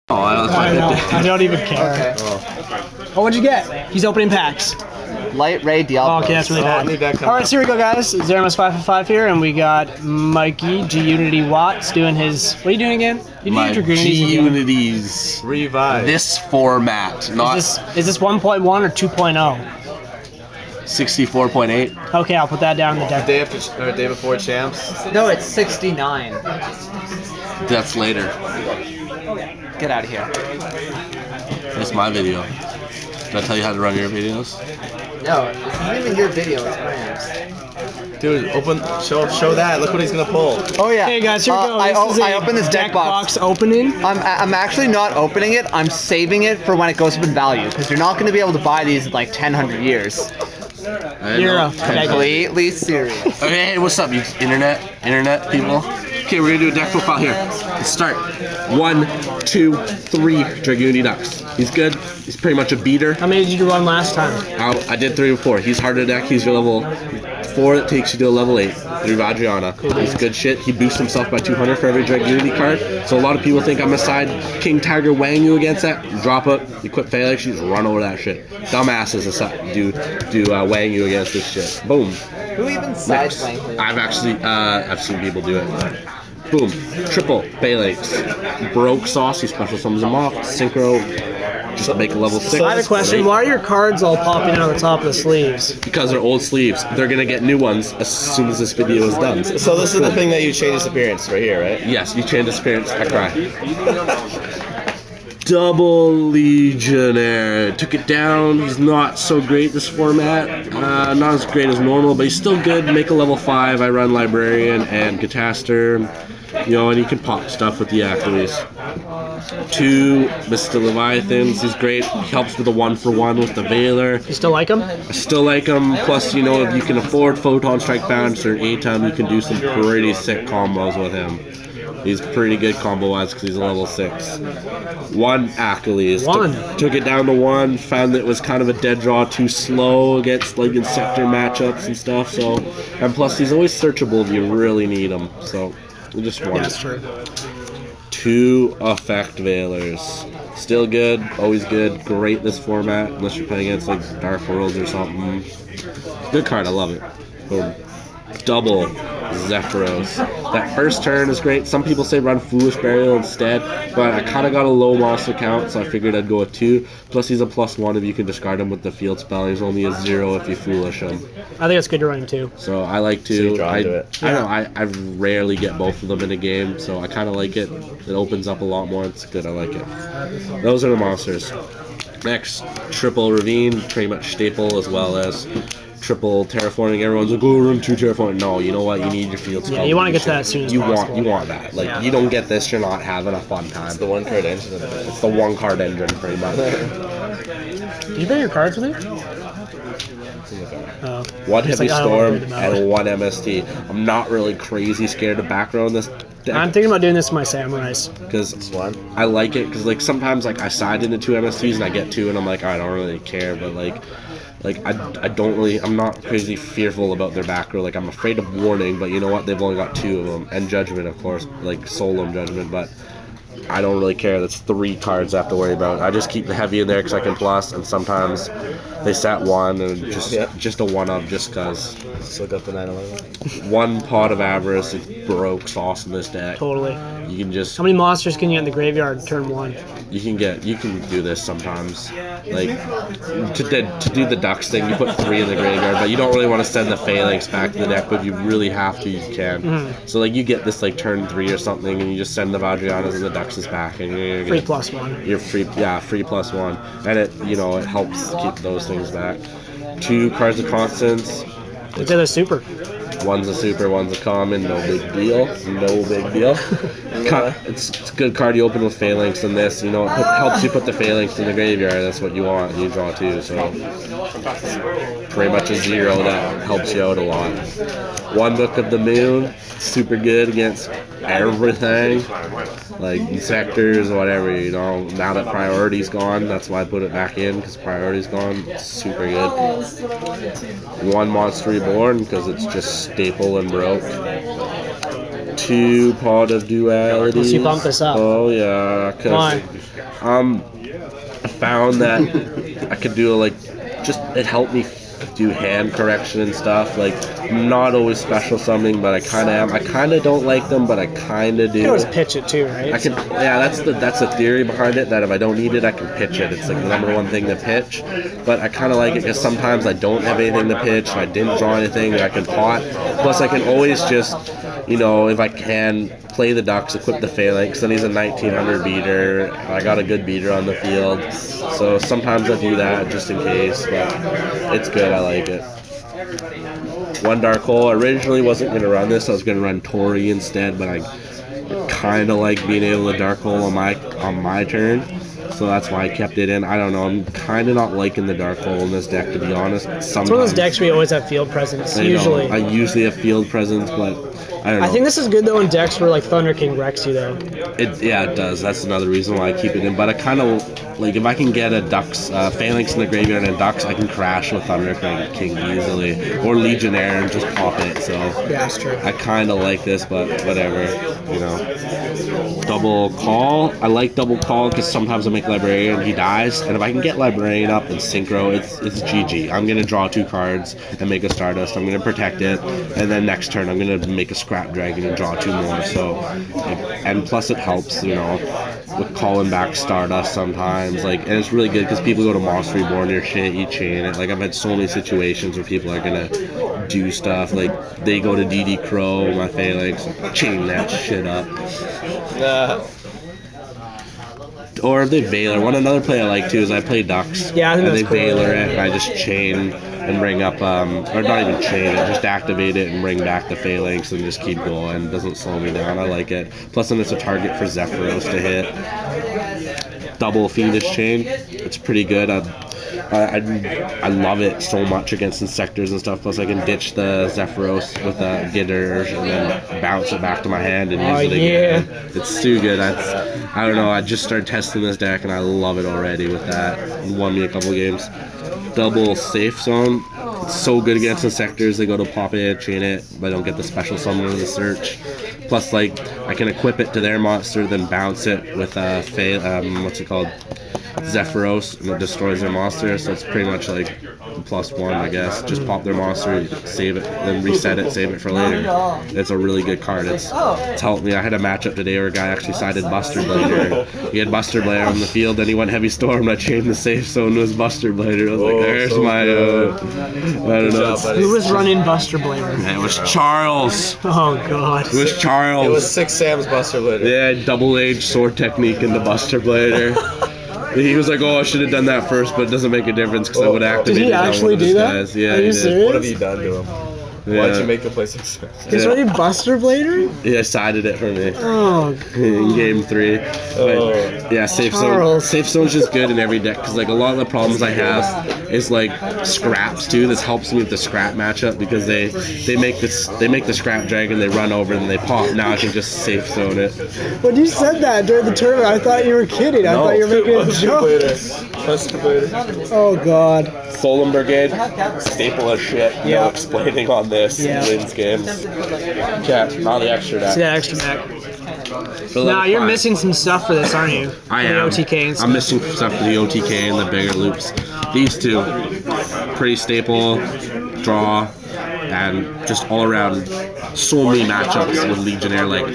Oh, I don't even care. Okay. Oh, what'd you get? He's opening packs. Light Ray Diablo. Oh, okay, that's really bad. Alright, so here we go, guys. Zeramus 5 for 5 here, and we got Mikey, G-Unity Watts, doing his... What are you doing again? You My G-Unities. Revive. This format, not... Is this 1.1 or 2.0? 64.8. Okay, I'll put that down in the deck. Day before champs. No, it's 69. That's later. Get out of here. That's my video. Did I tell you how to run your videos? No, it's not even your video, it's Graham's. Dude, show that. Look what he's gonna pull. Oh yeah. Hey guys, here we go. I opened this deck box. Opening. I'm actually not opening it. I'm saving it for when it goes up in value, because you're not going to be able to buy these in like 10-100 years. You're Completely serious. Okay, hey, what's up, you internet people? Okay, we're gonna do a deck profile here. Let's start. 1, 2, 3 Dragunity Dux. He's good. He's pretty much a beater. How many did you run last time? I did 3 or 4. He's hard to deck. He's your level 4 that takes you to a level 8 through Adriana. He's good shit. He boosts himself by 200 for every Dragunity card. So a lot of people think I'm a side King Tiger Wang you against that. Drop it, you quit Phalanx, you just run over that shit. Dumbasses do Wang you against this shit. Boom. Who even sides Wang? I've seen people do it. Boom. Triple Phalanx. Broke sauce, he special summons them off. Synchro, just to make a level 6. I have a question. Why are your cards all popping out of the top of the sleeves? Because they're old sleeves. They're gonna get new ones as soon as this video is done. So this is the thing that you change its appearance right here, right? Yes, you change its appearance. I cry. Double Legionnaire. Took it down. He's not so great this format. Not as great as normal, but he's still good. Make a level 5. I run Librarian and Cataster. You know, and you can pop stuff with the Aklys. 2 Mystletainn. He's great. He helps with the 1-for-1 with the Veiler. You still like him? I still like him. Plus, you know, if you can afford Photon Strike Bounce or A-Time, you can do some pretty sick combos with him. He's pretty good combo-wise because he's a level 6. 1 Aklys. Took it down to 1. Found that it was kind of a dead draw, too slow against like Insector matchups and stuff. So, and plus he's always searchable if you really need him. So, just 1. That's true. 2 Effect Veilers. Still good, always good, great this format, unless you're playing against like Dark Worlds or something. Good card, I love it. Boom. Double Zephyros. That first turn is great. Some people say run Foolish Burial instead, but I kind of got a low monster count, so I figured I'd go with 2. Plus he's a +1 if you can discard him with the field spell. He's only a 0 if you Foolish him. I think it's good to run 2. So I like 2. I know, I rarely get both of them in a game, so I kind of like it. It opens up a lot more. It's good, I like it. Those are the monsters. Next, triple Ravine, pretty much staple, as well as triple Terraforming. Everyone's like, oh, run 2 Terraforming. No, you know what? You need your field spell. Yeah, you want to get to that as soon as possible. You want that. Like, you don't get this, you're not having a fun time. It's the 1-card engine. It's the 1-card engine, pretty much. Did you bring your cards with you? Oh. 1 Heavy Storm and 1 MST. I'm not really crazy scared of background this deck. I'm thinking about doing this with my Samurais. Because I like it, because like sometimes like I side into 2 MSTs and I get 2 and I'm like, I don't really care, but like I don't really, I'm not crazy fearful about their back row. Like, I'm afraid of Warning, but you know what? They've only got 2 of them. And Judgment, of course, like Solemn Judgment, but I don't really care. That's 3 cards I have to worry about. I just keep the heavy in there because I can plus, and sometimes they set 1 and just a 1-up just because. Still got the 9/11. 1 Pot of Avarice. It's broke sauce in this deck. Totally. You can just. How many monsters can you get in the graveyard turn 1? You can do this sometimes. Like, to do the Dux thing, you put 3 in the graveyard, but you don't really want to send the Phalanx back to the deck, but if you really have to, you can. So, like, you get this, like, turn 3 or something, and you just send the Vadrianas and the Duxes back, and you're free +1. You're free, yeah, free +1. And it, you know, it helps keep those things back. 2 Cards of Consonance. It's a super. 1's a super, 1's a common, no big deal. No big deal. It's a good card you open with Phalanx and this, you know, it helps you put the Phalanx in the graveyard. That's what you want. You draw 2, so pretty much a 0 that helps you out a lot. 1 Book of the Moon, super good against everything, like Insectors, whatever, you know. Now that Priority's gone, that's why I put it back in, because Priority's gone. It's super good. 1 Monster Reborn, because it's just staple and broke. 2 Pot of Duality. Let's you bump this up. Oh yeah, Why? I found that I could do like it helped me do hand correction and stuff. Like I'm not always special summoning, but I kind of am. I kind of don't like them, but I kind of do. You can always pitch it too, right? I can. Yeah, that's the theory behind it. That if I don't need it, I can pitch it. It's like the #1 thing to pitch. But I kind of like it because sometimes I don't have anything to pitch. I didn't draw anything. I can pot. Plus, I can always just, you know, if I can play the Dux, equip the Phalanx, then he's a 1900 beater. I got a good beater on the field, so sometimes I do that just in case. But it's good. I like it. 1 Dark Hole. I originally wasn't going to run this. I was going to run Tori instead, but I kind of like being able to Dark Hole on my turn. So that's why I kept it in. I don't know. I'm kind of not liking the Dark Hole in this deck, to be honest. Sometimes. It's one of those decks where you always have field presence, usually. I usually have field presence, but I don't know. I think this is good, though, in decks where, like, Thunder King wrecks you, though. Yeah, it does. That's another reason why I keep it in. But I kind of, like, if I can get a Dux, Phalanx in the graveyard and a Dux, I can crash with Thunder King easily. Or Legionnaire and just pop it, so. Yeah, that's true. I kind of like this, but whatever, you know. Double Call. I like Double Call because sometimes I make Librarian, he dies. And if I can get Librarian up and Synchro, it's GG. I'm going to draw 2 cards and make a Stardust. I'm going to protect it. And then next turn, I'm going to make a Scrap Dragon and draw 2 more. So, and plus it helps, you know, with calling back Stardust sometimes. Like, and it's really good because people go to Monster Reborn your shit, you chain it. Like, I've had so many situations where people are going to do stuff. Like, they go to DD Crow, my Phalanx, chain that shit up. Or if they Veiler. Another play I like too is I play Dux. Yeah, I think and that's they cool. Veiler it, and I just chain and bring up, or not even chain it, just activate it and bring back the Phalanx and just keep going. It doesn't slow me down. I like it. Plus, then it's a target for Zephyros to hit. Double Fiendish Chain. It's pretty good. I love it so much against Insectors and stuff. Plus, I can ditch the Zephyros with a Gitters and then bounce it back to my hand and use it again. It's too good. I don't know. I just started testing this deck and I love it already with that. It won me a couple games. Double Safe Zone. It's so good against Insectors. They go to pop it, chain it, but I don't get the special summon of the search. Plus, like, I can equip it to their monster, then bounce it with what's it called? Zephyros, and it destroys their monster, so it's pretty much like +1, I guess. Just pop their monster, save it, then reset it, save it for later. It's a really good card. It's helped me. I had a matchup today where a guy actually sided Buster Blader. He had Buster Blader on the field, then he went Heavy Storm, and I chained the safe zone to his Buster Blader. I was like, there's so my, I don't know. Who was running Buster Blader? It was Charles. Oh, God. It was Charles. It was 6 Sam's Buster Blader. Yeah, double-edged sword technique into Buster Blader. He was like, oh, I should have done that first, but it doesn't make a difference because I would activate Did he it on actually one of his do that? guys. Yeah, Are he you did. serious? What have you done to him? Why'd you make the place success? He's running Buster Blader? Yeah, sided it for me. Oh, In game 3. Oh. But, yeah, safe zone. Charles. Safe zone's just good in every deck because like a lot of the problems I have is like scraps too. This helps me with the scrap matchup because they make the scrap dragon, they run over and they pop. Now I can just safe zone it. when you said that during the tournament, I thought you were kidding. I thought you were making a Buster joke. Blader. Buster Blader. Oh, God. Solemn Brigade, staple as shit. Yeah. No explaining on this. Yeah. Wins games. Yeah, not the extra deck. See that extra deck. For Now, level you're 5. missing some stuff for this, aren't you? I For the am. OTK and stuff. I'm missing stuff for the OTK and the bigger loops. These two, pretty staple, draw, and just all around so many matchups with Legionnaire. Like,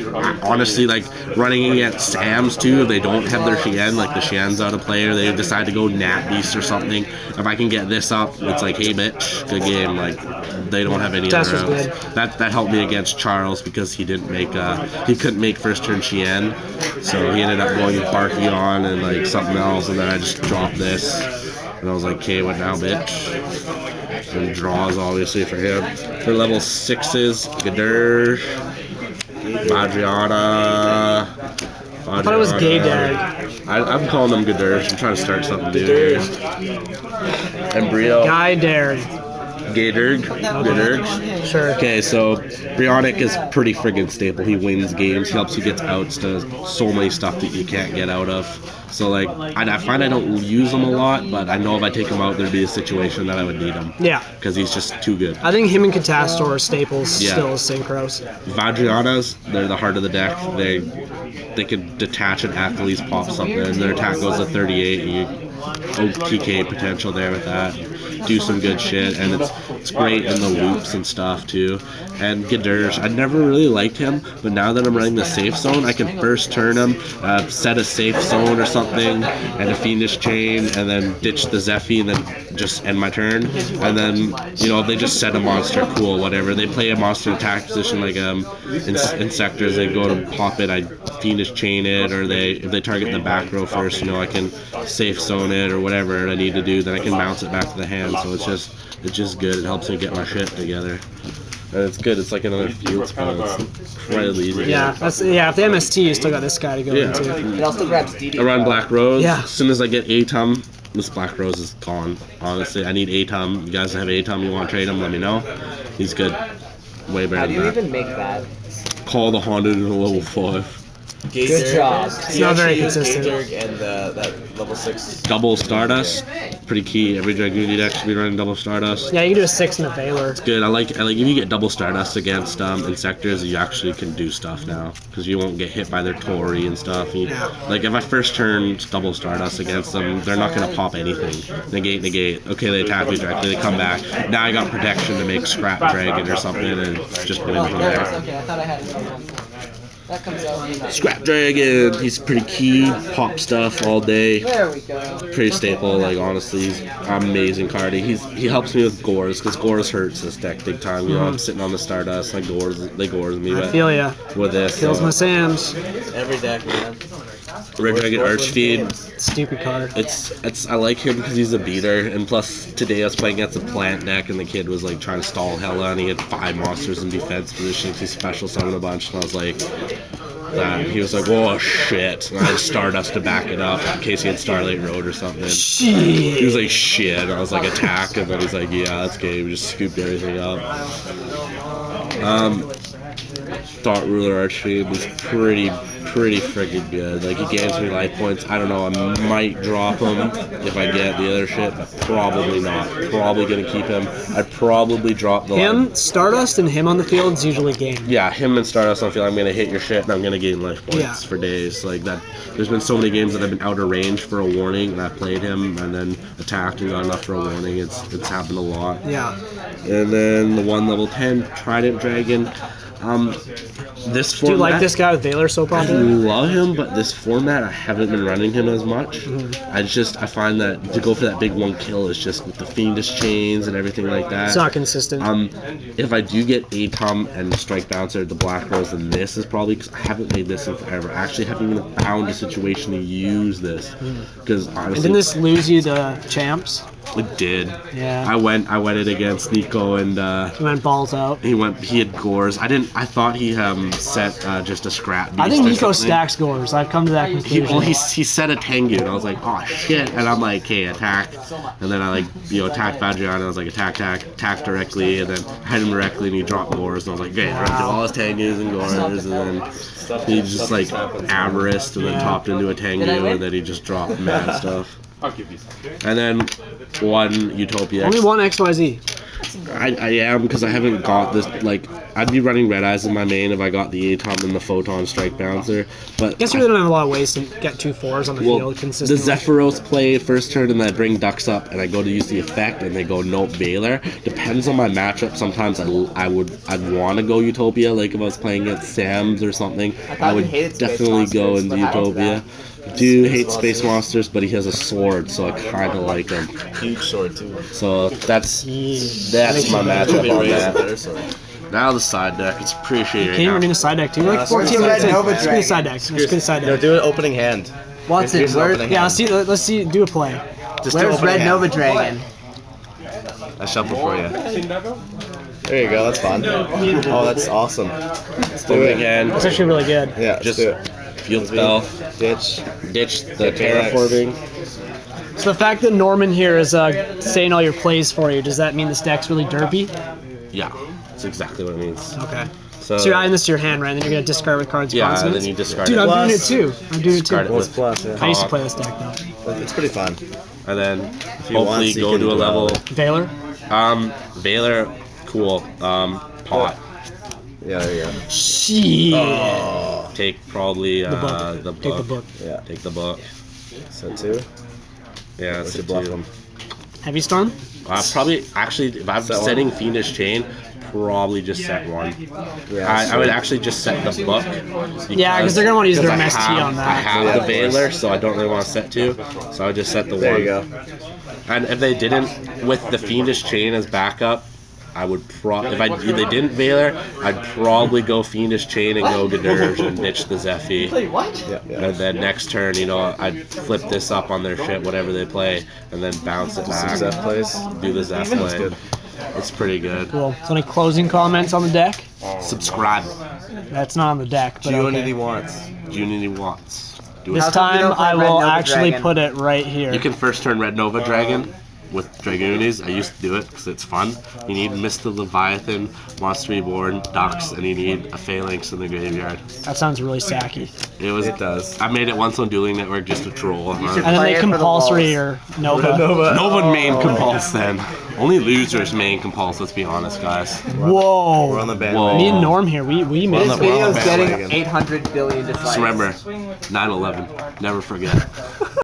honestly, like running against Sam's too, if they don't have their Shien, like the Shien's out of play, or they decide to go Nat Beast or something. If I can get this up, it's like, hey bitch, good game. Like, they don't have any Test other was rounds. That helped me against Charles because he didn't make he couldn't make first turn Shien, so he ended up going Barky on and like something else, and then I just dropped this, and I was like, okay, what now, bitch? And draws obviously for him. For level 6s, Gadur, Adriana. I thought it was Gay Dag. I'm calling them Gadurs. I'm trying to start something new here. Embryo. Guy Darren. Gaderg. Sure. Okay, so Brionic is pretty friggin' staple. He wins games. He helps you get outs to so many stuff that you can't get out of. So like, I find I don't use him a lot, but I know if I take him out, there'd be a situation that I would need him. Yeah. Because he's just too good. I think him and Catastor are staples still as synchros. Vadrianas, they're the heart of the deck. They can detach an Aklys, pop something, their attack goes to 38, and you OTK potential there with that. Do some good shit, and it's great in the loops and stuff too. And Gaderge, I never really liked him, but now that I'm running the safe zone, I can first turn him, set a safe zone or something, and a Fiendish Chain, and then ditch the Zephy, and then just end my turn. And then, you know, if they just set a monster, cool, whatever. They play a monster attack position like Insectors, they go to pop it, I Fiendish Chain it, or if they target the back row first, you know, I can safe zone it or whatever I need to do, then I can bounce it back to the hand. So it's just good. It helps me get my shit together. And it's good. It's like another field spell. It's incredibly easy. Yeah, if the MST, you still got this guy to go into. It also grabs DD. I run Black Rose. Yeah. As soon as I get Atum, this Black Rose is gone. Honestly, I need Atum. You guys have Atum, you want to trade him, let me know. He's good. Way better How do than you that. even make that? Call the Haunted in a level 5. Good job. It's not very consistent. And that level 6. Double Stardust, pretty key. Every Dragunity deck should be running double Stardust. Yeah, you can do a 6 and a Veiler. It's good. I like if you get double Stardust against Insectors, you actually can do stuff now because you won't get hit by their Tori and stuff. Like if I first turn double Stardust against them, they're not gonna pop anything. Negate. Okay, they attack me directly. They come back. Now I got protection to make Scrap Dragon or something, and just win from there. Okay, I thought I had it. That comes out. Scrap Dragon, he's pretty key. Pop stuff all day. There we go. Pretty staple, like honestly, he's an amazing card. He helps me with Gores, because Gores hurts this deck big time. You know, I'm sitting on the Stardust, like they Gores me. I feel ya. With this, Kills my Sams. Every deck, man. Red Dragon Archfiend. Stupid card. I like him because he's a beater, and plus today I was playing against a plant deck, and the kid was like trying to stall Hella, and he had 5 monsters in defense positions. He special summoned a bunch, and I was like, he was like, "Oh shit!" And I had Stardust to back it up in case he had Starlight Road or something. Shit. He was like, "Shit!" And I was like, "Attack!" And then he's like, "Yeah, that's game." We just scooped everything up. Thought Ruler Archfiend was pretty friggin' good. Like, he gains me life points. I don't know, I might drop him if I get the other shit, but probably not. Probably gonna keep him. I'd probably drop the Him, Stardust, and him on the field is usually game. Yeah, him and Stardust, I feel I'm gonna hit your shit and I'm gonna gain life points for days. Like that. There's been so many games that I've been out of range for a warning, and I played him and then attacked and got enough for a warning. It's happened a lot. Yeah. And then the 1 level 10 Trident Dragon. This format, Do you like this guy with Veiler so I popular? love him, but this format I haven't been running him as much. I find that to go for that big 1 kill is just with the Fiendish Chains and everything like that. It's not consistent. If I do get Atom and Strike Bouncer, the Black Rose, then this is probably, because I haven't played this in forever. I actually haven't even found a situation to use this, because honestly, Didn't this lose you the champs? it did. Yeah. I went it against Nico, and He went balls out. he had Gores. I thought he set just a Scrap Beast. I think or Nico something. stacks Gores. I've come to that conclusion. He set a Tengu, and I was like, oh shit, and I'm like, hey, attack, and then I attacked Vadriana, and I was like, attack directly, and then I hit him directly, and he dropped Gores, and I was like, great, run through all his Tengus and Gores, and then he just like Avarice, and then topped into a Tengu, and then he just dropped mad stuff. And then 1 Utopia. Only 1 XYZ. I am, because I haven't got this, like, I'd be running Red Eyes in my main if I got the Atom and the Photon Strike Bouncer, but I guess you really don't have a lot of ways to get 2 4s on the field the consistently. Zephyros play first turn, and then I bring Dux up, and I go to use the effect, and they go nope Veiler. Depends on my matchup. Sometimes I'd want to go Utopia, like if I was playing against Sam's or something. I would definitely go into Utopia. I do hate Space Monsters, but he has a sword, so I kind of like him. Huge sword, too. So that's my matchup on that. Now the side deck. It's appreciated. Can't even do the side deck too. Like 14 minutes in. Let's do the side deck. Let's do the side No, deck. do an opening hand. Watson, Here's an opening Yeah, hand. let's see. Do a play. Just do where's opening Red hand. Nova Dragon? I shuffle for you. There you go, that's fun. Oh, that's awesome. Let's do Opening it. hand. It's actually really good. Yeah, Just do it. Field spell. Ditch. Ditch the Phalanx. terraforming. So the fact that Norman here is saying all your plays for you, does that mean this deck's really derpy? Yeah, that's exactly what it means. Okay. So, So you're adding this to your hand, right? And then you're gonna discard with cards. yeah, and Consonance? then you discard Dude, it. I'm doing it Plus- too. I'm doing it too. Discard it with Plus, yeah. I used to play this deck though. It's pretty fun. and then you want, hopefully you go can to a level. Veiler. Veiler, cool. Pot. Yeah, there you go. Shit. Take probably The book. the book. Take the book. Yeah. Take the book. So 2. Yeah, We that's should it bluff too. them. Heavy Storm. Probably, actually, if I'm Set one? setting Fiendish Chain, probably just set one. Yeah, I would actually just set the book. Yeah, because they're gonna want to use their because MST on I that. have Yeah, the of course. Veiler, so I don't really want to set 2. So I would just set the There 1. you go. And if they didn't, with the Fiendish Chain as backup, I would if they didn't Veiler, I'd probably go Fiendish Chain and go Gadurge and ditch the Zephy. Yeah, yeah. And then next turn, you know, I'd flip this up on their shit, whatever they play, and then bounce it Some back. Zeph plays. Do the Zeph play. good. It's pretty good. Cool. So any closing comments on the deck? Subscribe. That's not on the deck, but Unity okay. wants. Unity Watts. Do This it. How come you time don't play I Red will Nova actually Dragon? put it right here. You can first turn Red Nova Dragon with Dragunities. I used to do it because it's fun. You need Mr. Leviathan, Monster Reborn, Dux, and you need a Phalanx in the graveyard. That sounds really sacky. It does. I made it once on Dueling Network just to troll. should- And then Play they it for the compulsory walls. or Nova. Nova main compulse then. Only losers main compulse, let's be honest, guys. Whoa. We're on the We bandwagon. need Norm here. We We're missed on This the- we're on video the is getting bandwagon. 800 billion dislikes. Just remember, 9/11. Never forget.